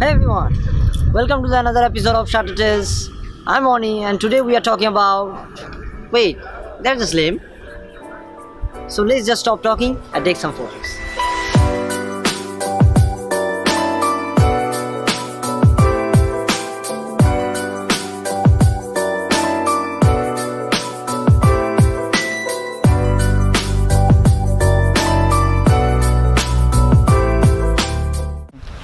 Hey everyone, welcome to the another episode of Shutter Tales. I'm Oni and today we are talking about. Wait, there's a slim. So let's just stop talking and take some photos.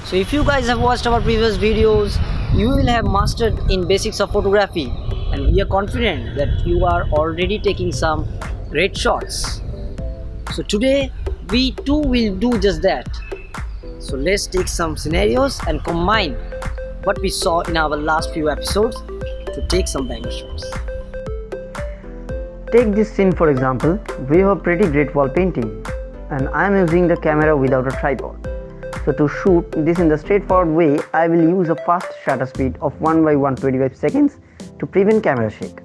So if you guys have watched our previous videos, you will have mastered in basics of photography and we are confident that you are already taking some great shots. So today we too will do just that. So let's take some scenarios and combine what we saw in our last few episodes to take some banger shots. Take this scene for example. We have a pretty great wall painting and I am using the camera without a tripod. So to shoot this in the straightforward way, I will use a fast shutter speed of 1/125 seconds to prevent camera shake.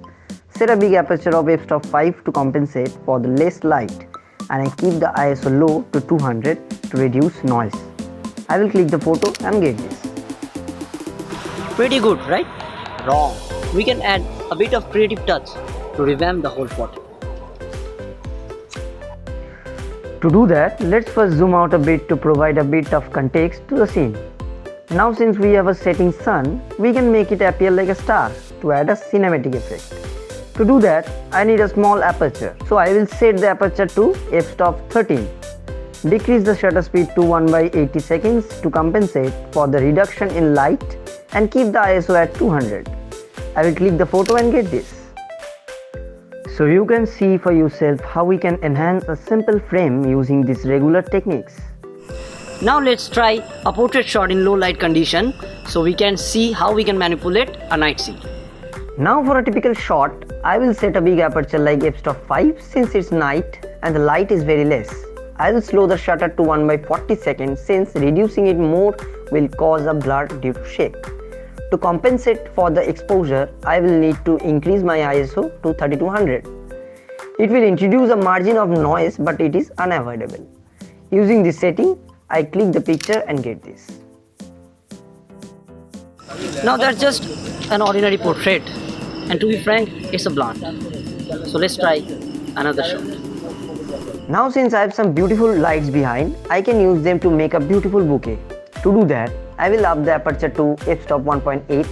Set a big aperture of f-stop 5 to compensate for the less light and I keep the ISO low to 200 to reduce noise. I will click the photo and get this. Pretty good, right? Wrong. We can add a bit of creative touch to revamp the whole photo. To do that, let's first zoom out a bit to provide a bit of context to the scene. Now since we have a setting sun, we can make it appear like a star to add a cinematic effect. To do that, I need a small aperture. So I will set the aperture to f-stop 13. Decrease the shutter speed to 1/80 seconds to compensate for the reduction in light and keep the ISO at 200. I will click the photo and get this. So you can see for yourself how we can enhance a simple frame using these regular techniques. Now let's try a portrait shot in low light condition so we can see how we can manipulate a night scene. Now for a typical shot, I will set a big aperture like f-stop 5 since it's night and the light is very less. I will slow the shutter to 1/40 seconds since reducing it more will cause a blur due to shake. To compensate for the exposure, I will need to increase my ISO to 3200. It will introduce a margin of noise but it is unavoidable. Using this setting, I click the picture and get this. Now that's just an ordinary portrait and to be frank, it's a blunt. So let's try another shot. Now since I have some beautiful lights behind, I can use them to make a beautiful bouquet. To do that, I will up the aperture to f-stop 1.8.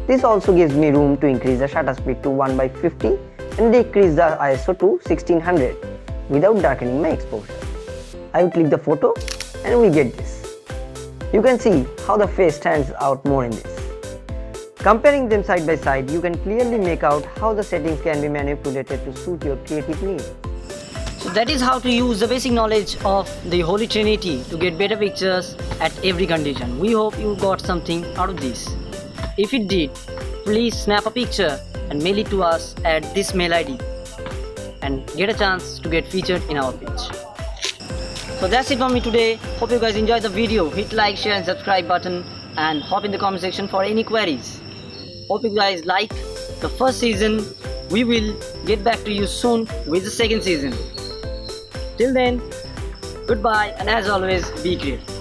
This also gives me room to increase the shutter speed to 1/50 and decrease the ISO to 1600 without darkening my exposure. I will click the photo and we get this. You can see how the face stands out more in this. Comparing them side by side, you can clearly make out how the settings can be manipulated to suit your creative needs. So that is how to use the basic knowledge of the Holy Trinity to get better pictures at every condition. We hope you got something out of this. If you did, please snap a picture and mail it to us at this mail ID and get a chance to get featured in our page. So that's it from me today. Hope you guys enjoyed the video. Hit like, share and subscribe button and hop in the comment section for any queries. Hope you guys like the first season. We will get back to you soon with the second season. Till then, goodbye and as always, be great.